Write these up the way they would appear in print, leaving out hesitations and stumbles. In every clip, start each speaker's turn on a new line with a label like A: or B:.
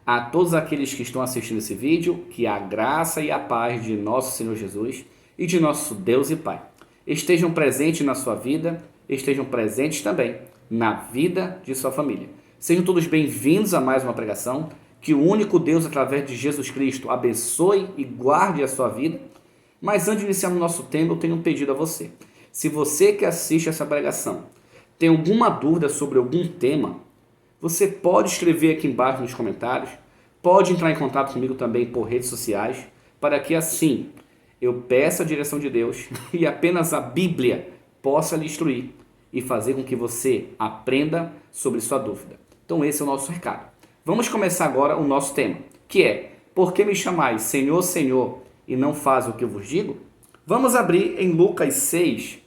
A: A todos aqueles que estão assistindo esse vídeo, que a graça e a paz de nosso Senhor Jesus e de nosso Deus e Pai estejam presentes na sua vida, estejam presentes também na vida de sua família. Sejam todos bem-vindos a mais uma pregação. Que o único Deus, através de Jesus Cristo, abençoe e guarde a sua vida. Mas antes de iniciar o nosso tema, eu tenho um pedido a você. Se você que assiste essa pregação tem alguma dúvida sobre algum tema, você pode escrever aqui embaixo nos comentários, pode entrar em contato comigo também por redes sociais, para que assim eu peça a direção de Deus e apenas a Bíblia possa lhe instruir e fazer com que você aprenda sobre sua dúvida. Então esse é o nosso recado. Vamos começar agora o nosso tema, que é: por que me chamais Senhor, Senhor, e não faz o que eu vos digo? Vamos abrir em Lucas 6,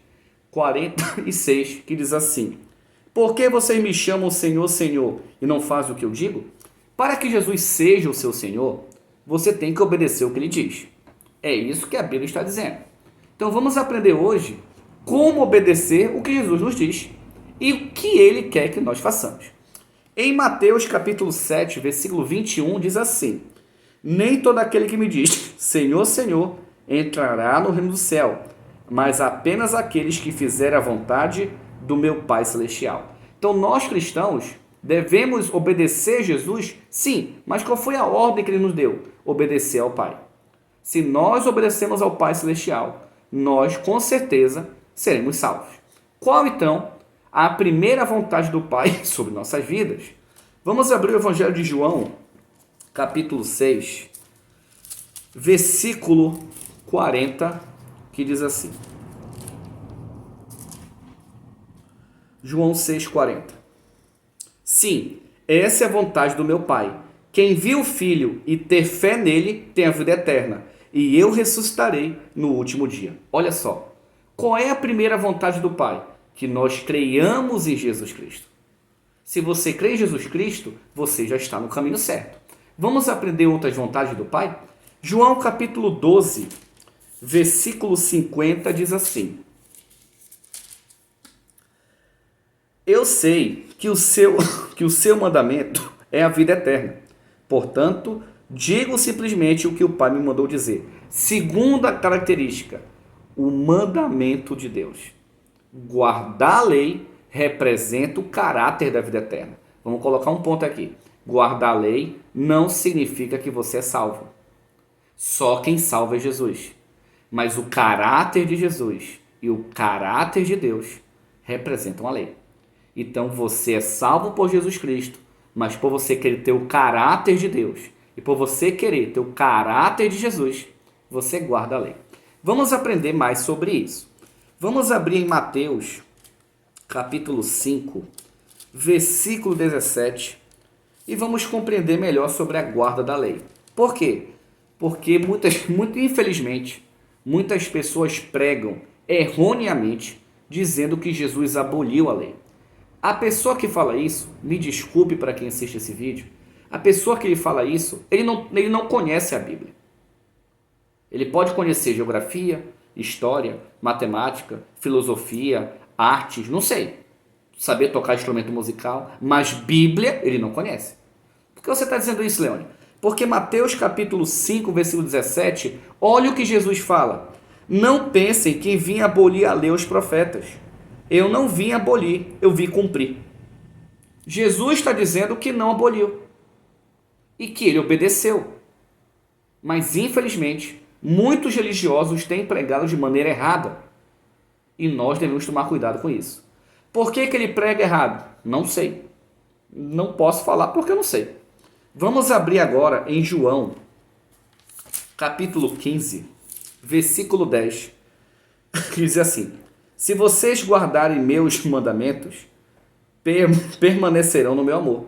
A: 46, que diz assim: por que vocês me chamam Senhor, Senhor, e não fazem o que eu digo? Para que Jesus seja o seu Senhor, você tem que obedecer o que ele diz. É isso que a Bíblia está dizendo. Então vamos aprender hoje como obedecer o que Jesus nos diz e o que ele quer que nós façamos. Em Mateus capítulo 7, versículo 21, diz assim: nem todo aquele que me diz Senhor, Senhor, entrará no reino do céu, mas apenas aqueles que fizerem a vontade do meu Pai Celestial. Então nós cristãos devemos obedecer Jesus? Sim, mas qual foi a ordem que ele nos deu? Obedecer ao Pai. Se nós obedecemos ao Pai Celestial, nós com certeza seremos salvos. Qual então a primeira vontade do Pai sobre nossas vidas? Vamos abrir o Evangelho de João, capítulo 6, versículo 40, que diz assim. João 6,40. Sim, essa é a vontade do meu Pai. Quem viu o Filho e ter fé nele tem a vida eterna, e eu ressuscitarei no último dia. Olha só, qual é a primeira vontade do Pai? Que nós creiamos em Jesus Cristo. Se você crê em Jesus Cristo, você já está no caminho certo. Vamos aprender outras vontades do Pai? João capítulo 12, versículo 50 diz assim: eu sei que o seu mandamento é a vida eterna. Portanto, digo simplesmente o que o Pai me mandou dizer. Segunda característica, o mandamento de Deus. Guardar a lei representa o caráter da vida eterna. Vamos colocar um ponto aqui. Guardar a lei não significa que você é salvo. Só quem salva é Jesus. Mas o caráter de Jesus e o caráter de Deus representam a lei. Então você é salvo por Jesus Cristo, mas por você querer ter o caráter de Deus e por você querer ter o caráter de Jesus, você guarda a lei. Vamos aprender mais sobre isso. Vamos abrir em Mateus, capítulo 5, versículo 17, e vamos compreender melhor sobre a guarda da lei. Por quê? Porque infelizmente, muitas pessoas pregam erroneamente dizendo que Jesus aboliu a lei. A pessoa que fala isso, me desculpe para quem assiste esse vídeo, a pessoa que fala isso, ele não conhece a Bíblia. Ele pode conhecer geografia, história, matemática, filosofia, artes, não sei, saber tocar instrumento musical, mas Bíblia ele não conhece. Por que você está dizendo isso, Leone? Porque Mateus capítulo 5, versículo 17, olha o que Jesus fala: não pensem que vim abolir a lei aos profetas. Eu não vim abolir, eu vim cumprir. Jesus está dizendo que não aboliu e que ele obedeceu. Mas, infelizmente, muitos religiosos têm pregado de maneira errada e nós devemos tomar cuidado com isso. Por que ele prega errado? Não sei. Não posso falar porque eu não sei. Vamos abrir agora em João, capítulo 15, versículo 10, que diz assim: se vocês guardarem meus mandamentos, permanecerão no meu amor,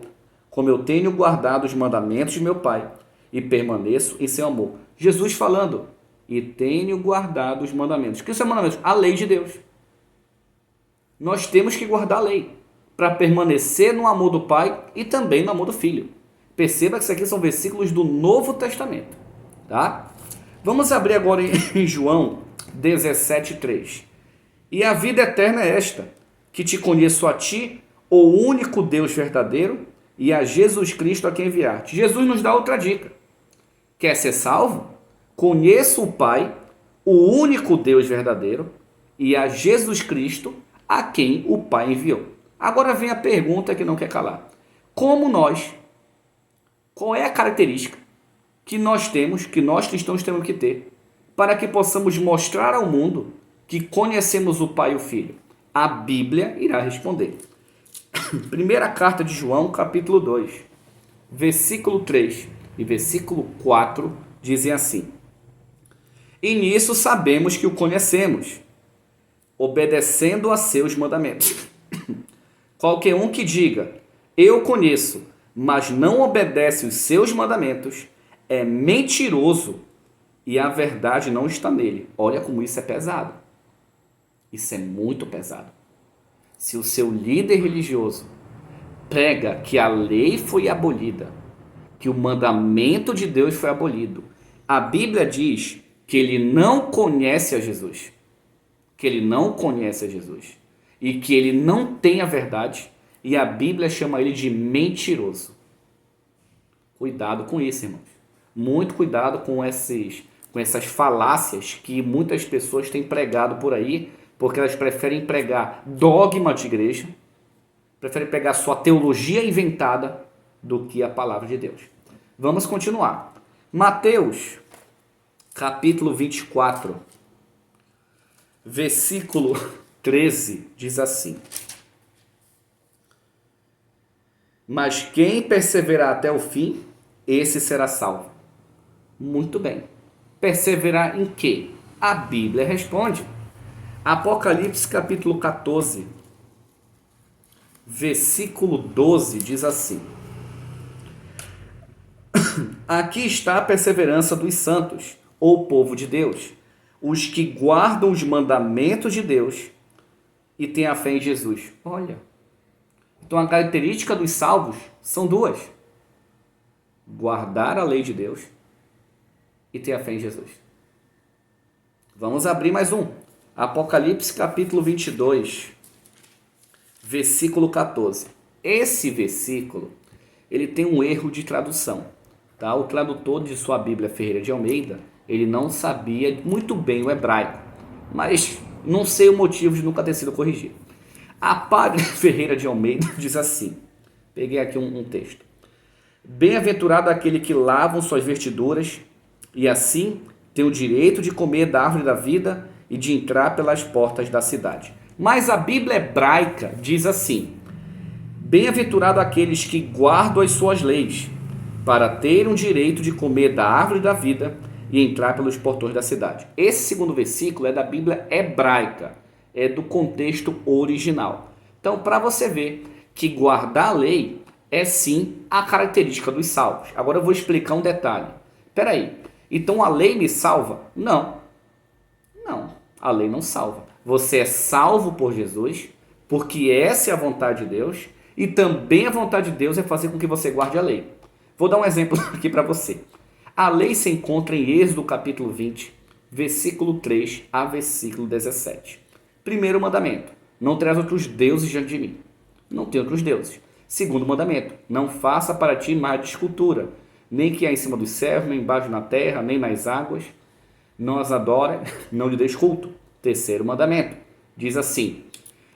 A: como eu tenho guardado os mandamentos de meu Pai, e permaneço em seu amor. Jesus falando, e tenho guardado os mandamentos. O que são mandamentos? A lei de Deus. Nós temos que guardar a lei, para permanecer no amor do Pai e também no amor do Filho. Perceba que isso aqui são versículos do Novo Testamento. Tá? Vamos abrir agora em João 17:3. E a vida eterna é esta, que te conheço a ti, o único Deus verdadeiro, e a Jesus Cristo a quem enviaste. Jesus nos dá outra dica. Quer ser salvo? Conheça o Pai, o único Deus verdadeiro, e a Jesus Cristo a quem o Pai enviou. Agora vem a pergunta que não quer calar. Como nós, qual é a característica que nós temos, que nós cristãos temos que ter, para que possamos mostrar ao mundo que conhecemos o Pai e o Filho? A Bíblia irá responder. Primeira carta de João, capítulo 2, versículo 3 e versículo 4, dizem assim: E nisso sabemos que o conhecemos, obedecendo a seus mandamentos. Qualquer um que diga, eu conheço, mas não obedece os seus mandamentos, é mentiroso e a verdade não está nele. Olha como isso é pesado. Isso é muito pesado. Se o seu líder religioso prega que a lei foi abolida, que o mandamento de Deus foi abolido, a Bíblia diz que ele não conhece a Jesus, que ele não conhece a Jesus e que ele não tem a verdade, e a Bíblia chama ele de mentiroso. Cuidado com isso, irmãos. Muito cuidado com essas falácias que muitas pessoas têm pregado por aí, porque elas preferem pregar dogma de igreja, preferem pregar sua teologia inventada do que a palavra de Deus. Vamos continuar. Mateus, capítulo 24, versículo 13, diz assim: Mas quem perseverar até o fim, esse será salvo. Muito bem. Perseverar em quê? A Bíblia responde. Apocalipse capítulo 14, versículo 12, diz assim: Aqui está a perseverança dos santos, ou povo de Deus, os que guardam os mandamentos de Deus e têm a fé em Jesus. Olha, então a característica dos salvos são duas: guardar a lei de Deus e ter a fé em Jesus. Vamos abrir mais um. Apocalipse capítulo 22, versículo 14. Esse versículo, ele tem um erro de tradução. Tá? O tradutor de sua Bíblia Ferreira de Almeida, ele não sabia muito bem o hebraico, mas não sei o motivo de nunca ter sido corrigido. A Padre Ferreira de Almeida diz assim, peguei aqui um texto: Bem-aventurado aquele que lavam suas vestiduras e assim tem o direito de comer da árvore da vida e de entrar pelas portas da cidade. Mas a Bíblia hebraica diz assim: Bem-aventurado aqueles que guardam as suas leis, para ter o direito de comer da árvore da vida e entrar pelos portões da cidade. Esse segundo versículo é da Bíblia hebraica, é do contexto original. Então, para você ver que guardar a lei é sim a característica dos salvos. Agora eu vou explicar um detalhe. Espera aí, então a lei me salva? Não, a lei não salva. Você é salvo por Jesus, porque essa é a vontade de Deus, e também a vontade de Deus é fazer com que você guarde a lei. Vou dar um exemplo aqui para você. A lei se encontra em Êxodo capítulo 20, versículo 3 a versículo 17. Primeiro mandamento: não terás outros deuses diante de mim. Não tem outros deuses. Segundo mandamento: não faça para ti imagem de escultura, nem que há em cima dos céus, nem embaixo na terra, nem nas águas. Não as adore, não lhe des culto. Terceiro mandamento diz assim: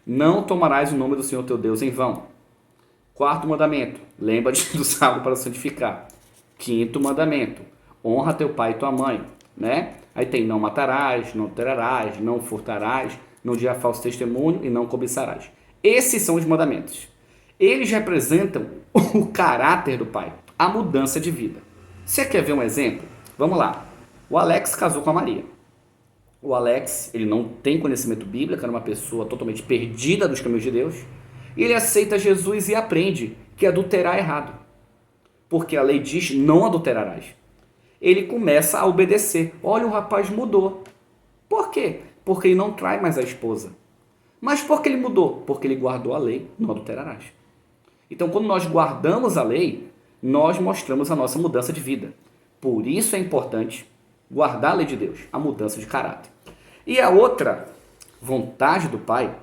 A: não tomarás o nome do Senhor teu Deus em vão. Quarto mandamento: lembra-te do sábado para santificar. Quinto mandamento: honra teu pai e tua mãe, né? Aí tem: não matarás, não adulterarás, não furtarás, não dirás falso testemunho e não cobiçarás. Esses são os mandamentos. Eles representam o caráter do pai, a mudança de vida. Você quer ver um exemplo? Vamos lá. O Alex casou com a Maria. O Alex, ele não tem conhecimento bíblico, era uma pessoa totalmente perdida dos caminhos de Deus. E ele aceita Jesus e aprende que adulterar é errado, porque a lei diz: não adulterarás. Ele começa a obedecer. Olha, o rapaz mudou. Por quê? Porque ele não trai mais a esposa. Mas por que ele mudou? Porque ele guardou a lei: não adulterarás. Então, quando nós guardamos a lei, nós mostramos a nossa mudança de vida. Por isso é importante guardar a lei de Deus, a mudança de caráter. E a outra vontade do Pai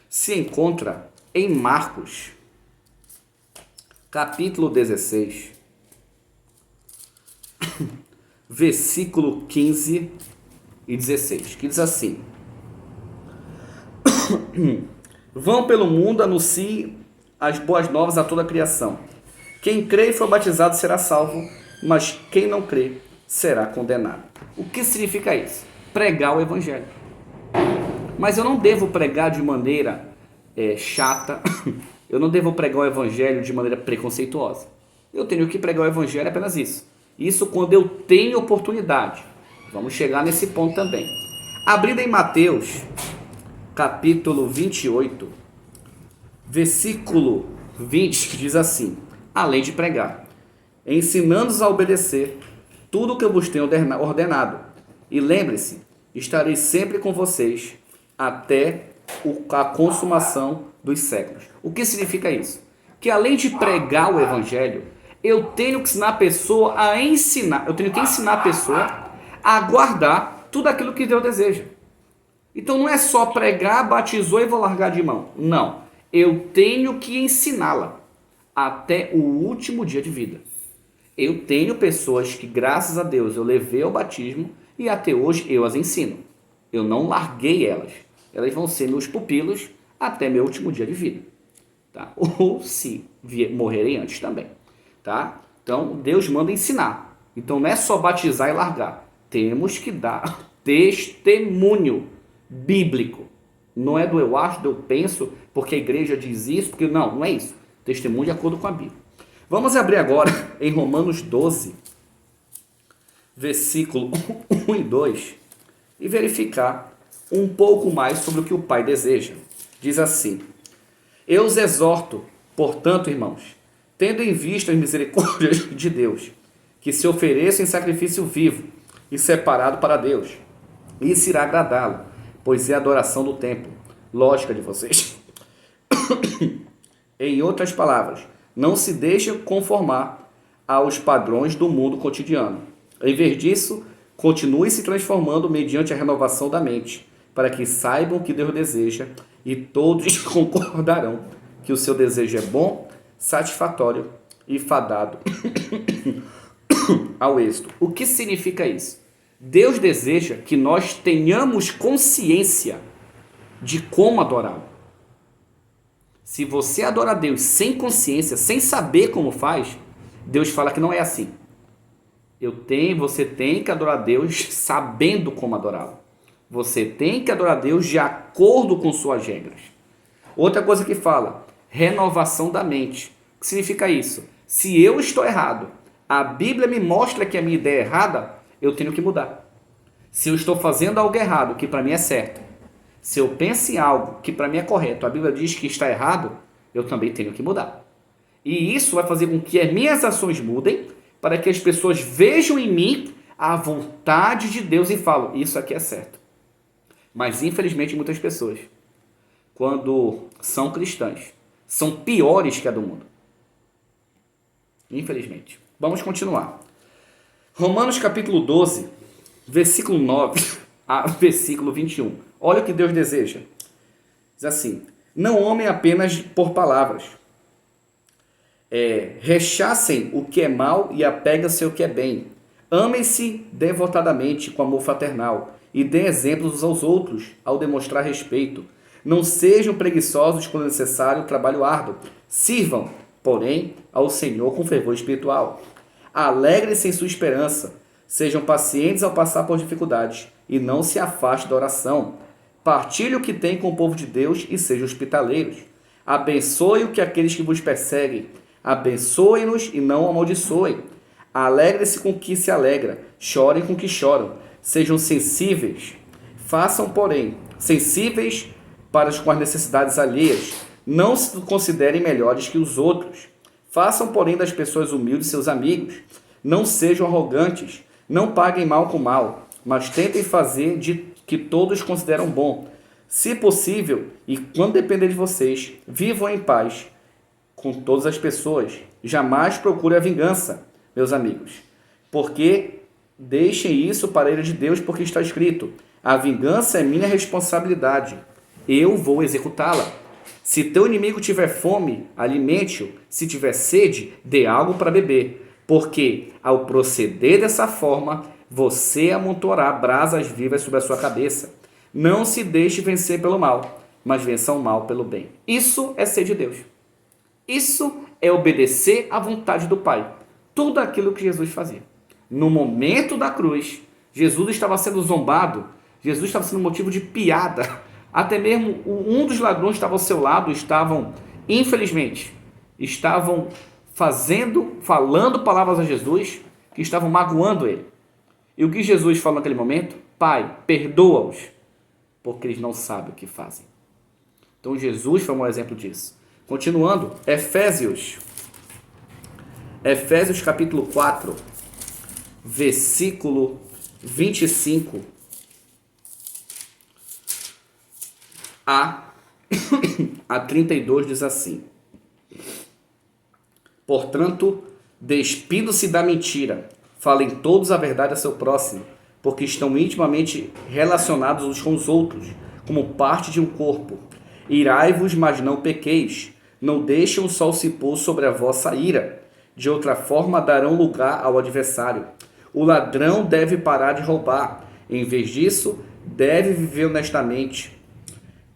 A: se encontra em Marcos, capítulo 16, versículo 15 e 16, que diz assim: vão pelo mundo, anunciem as boas novas a toda a criação. Quem crê e for batizado será salvo, mas quem não crê será condenado. O que significa isso? Pregar o evangelho. Mas eu não devo pregar de maneira chata, eu não devo pregar o evangelho de maneira preconceituosa. Eu tenho que pregar o evangelho apenas isso. Isso quando eu tenho oportunidade. Vamos chegar nesse ponto também. Abrindo em Mateus, capítulo 28, versículo 20, que diz assim: além de pregar, ensinando-os a obedecer tudo o que eu vos tenho ordenado. E lembre-se, estarei sempre com vocês até a consumação dos séculos. O que significa isso? Que além de pregar o evangelho, eu tenho que ensinar a pessoa a ensinar, eu tenho que ensinar a pessoa a guardar tudo aquilo que Deus deseja. Então não é só pregar, batizou e vou largar de mão. Não, eu tenho que ensiná-la até o último dia de vida. Eu tenho pessoas que, graças a Deus, eu levei ao batismo e até hoje eu as ensino. Eu não larguei elas. Elas vão ser meus pupilos até meu último dia de vida. Tá? Ou se morrerem antes também. Tá? Então, Deus manda ensinar. Então, não é só batizar e largar. Temos que dar testemunho bíblico. Não é do eu acho, do eu penso, porque a igreja diz isso, porque não é isso. Testemunho de acordo com a Bíblia. Vamos abrir agora em Romanos 12, versículo 1 e 2, e verificar um pouco mais sobre o que o Pai deseja. Diz assim: eu os exorto, portanto, irmãos, tendo em vista as misericórdias de Deus, que se ofereçam em sacrifício vivo e separado para Deus. Isso irá agradá-lo, pois é a adoração do templo, lógica de vocês. Em outras palavras, não se deixe conformar aos padrões do mundo cotidiano. Em vez disso, continue se transformando mediante a renovação da mente, para que saibam o que Deus deseja, e todos concordarão que o seu desejo é bom, satisfatório e fadado ao êxito. O que significa isso? Deus deseja que nós tenhamos consciência de como adorá-lo. Se você adora a Deus sem consciência, sem saber como faz, Deus fala que não é assim. Você tem que adorar a Deus sabendo como adorá-lo. Você tem que adorar a Deus de acordo com suas regras. Outra coisa que fala, renovação da mente. O que significa isso? Se eu estou errado, a Bíblia me mostra que a minha ideia é errada, eu tenho que mudar. Se eu estou fazendo algo errado, que para mim é certo, se eu penso em algo que para mim é correto, a Bíblia diz que está errado, eu também tenho que mudar. E isso vai fazer com que as minhas ações mudem, para que as pessoas vejam em mim a vontade de Deus e falam, isso aqui é certo. Mas infelizmente muitas pessoas, quando são cristãs, são piores que a do mundo. Infelizmente. Vamos continuar. Romanos capítulo 12, versículo 9 a versículo 21. Olha o que Deus deseja. Diz assim: não amem apenas por palavras. Rechacem o que é mal e apeguem-se ao que é bem. Amem-se devotadamente com amor fraternal e deem exemplos uns aos outros ao demonstrar respeito. Não sejam preguiçosos quando é necessário o trabalho árduo. Sirvam, porém, ao Senhor com fervor espiritual. Alegrem-se em sua esperança. Sejam pacientes ao passar por dificuldades e não se afastem da oração. Partilhe o que tem com o povo de Deus e sejam hospitaleiros. Abençoe o que aqueles que vos perseguem. Abençoe-nos e não amaldiçoem. Alegre-se com o que se alegra. Chorem com o que choram. Sejam sensíveis. Façam, porém, sensíveis para com as necessidades alheias. Não se considerem melhores que os outros. Façam, porém, das pessoas humildes seus amigos. Não sejam arrogantes. Não paguem mal com mal, mas tentem fazer de que todos consideram bom. Se possível, e quando depender de vocês, vivam em paz com todas as pessoas. Jamais procure a vingança, meus amigos, porque deixem isso para a ira de Deus, porque está escrito: a vingança é minha responsabilidade, eu vou executá-la. Se teu inimigo tiver fome, alimente-o. Se tiver sede, dê algo para beber. Porque ao proceder dessa forma, você amontoará brasas vivas sobre a sua cabeça. Não se deixe vencer pelo mal, mas vença o mal pelo bem. Isso é ser de Deus. Isso é obedecer à vontade do Pai. Tudo aquilo que Jesus fazia. No momento da cruz, Jesus estava sendo zombado, Jesus estava sendo motivo de piada. Até mesmo um dos ladrões que estava ao seu lado infelizmente, estavam falando palavras a Jesus que estavam magoando ele. E o que Jesus falou naquele momento? Pai, perdoa-os, porque eles não sabem o que fazem. Então Jesus foi um exemplo disso. Continuando, Efésios capítulo 4, versículo 25 a 32 diz assim: portanto, despido-se da mentira, falem todos a verdade a seu próximo, porque estão intimamente relacionados uns com os outros, como parte de um corpo. Irai-vos, mas não pequeis, não deixem o sol se pôr sobre a vossa ira, de outra forma darão lugar ao adversário. O ladrão deve parar de roubar, em vez disso, deve viver honestamente,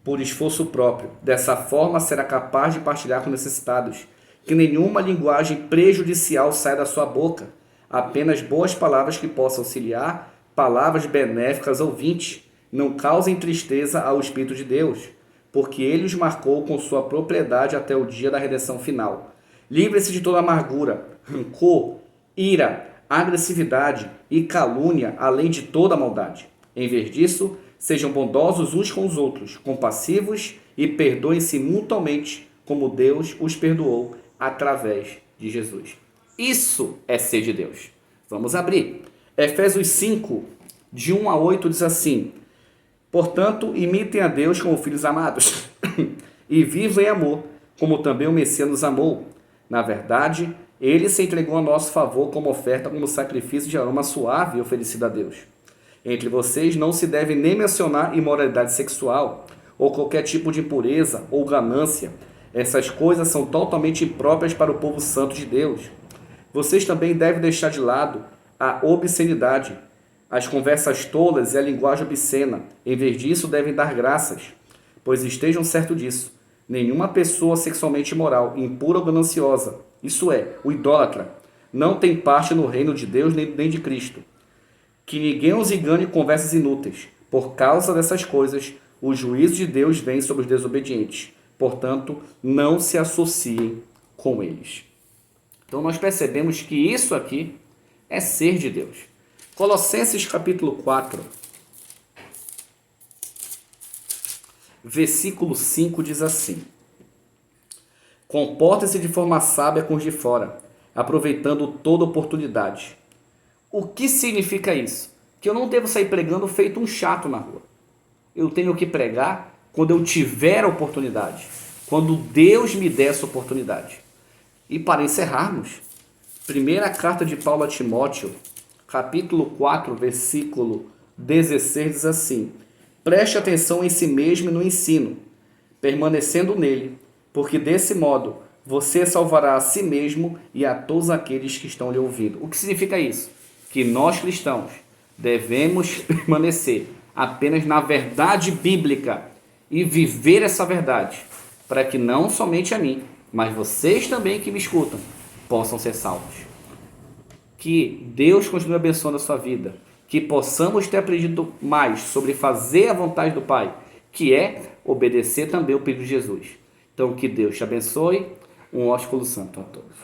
A: por esforço próprio. Dessa forma será capaz de partilhar com necessitados. Que nenhuma linguagem prejudicial saia da sua boca, apenas boas palavras que possam auxiliar, palavras benéficas ao ouvinte. Não causem tristeza ao Espírito de Deus, porque ele os marcou com sua propriedade até o dia da redenção final. Livre-se de toda amargura, rancor, ira, agressividade e calúnia, além de toda maldade. Em vez disso, sejam bondosos uns com os outros, compassivos e perdoem-se mutuamente, como Deus os perdoou através de Jesus. Isso é ser de Deus. Vamos abrir. Efésios 5, de 1 a 8 diz assim: portanto, imitem a Deus como filhos amados e vivam em amor, como também o Messias nos amou. Na verdade, ele se entregou a nosso favor como oferta, como sacrifício de aroma suave e oferecido a Deus. Entre vocês não se deve nem mencionar imoralidade sexual, ou qualquer tipo de impureza ou ganância. Essas coisas são totalmente impróprias para o povo santo de Deus. Vocês também devem deixar de lado a obscenidade, as conversas tolas e a linguagem obscena. Em vez disso, devem dar graças, pois estejam certos disso. Nenhuma pessoa sexualmente imoral, impura ou gananciosa, isso é, o idólatra, não tem parte no reino de Deus nem de Cristo. Que ninguém os engane com conversas inúteis. Por causa dessas coisas, o juízo de Deus vem sobre os desobedientes. Portanto, não se associem com eles. Então nós percebemos que isso aqui é ser de Deus. Colossenses capítulo 4, versículo 5 diz assim: comportem-se de forma sábia com os de fora, aproveitando toda oportunidade. O que significa isso? Que eu não devo sair pregando feito um chato na rua. Eu tenho que pregar quando eu tiver a oportunidade, quando Deus me der essa oportunidade. E para encerrarmos, primeira carta de Paulo a Timóteo, capítulo 4, versículo 16, diz assim: preste atenção em si mesmo e no ensino, permanecendo nele, porque desse modo você salvará a si mesmo e a todos aqueles que estão lhe ouvindo. O que significa isso? Que nós cristãos devemos permanecer apenas na verdade bíblica e viver essa verdade, para que não somente a mim, mas vocês também que me escutam, possam ser salvos. Que Deus continue abençoando a sua vida, que possamos ter aprendido mais sobre fazer a vontade do Pai, que é obedecer também o pedido de Jesus. Então que Deus te abençoe, um ósculo santo a todos.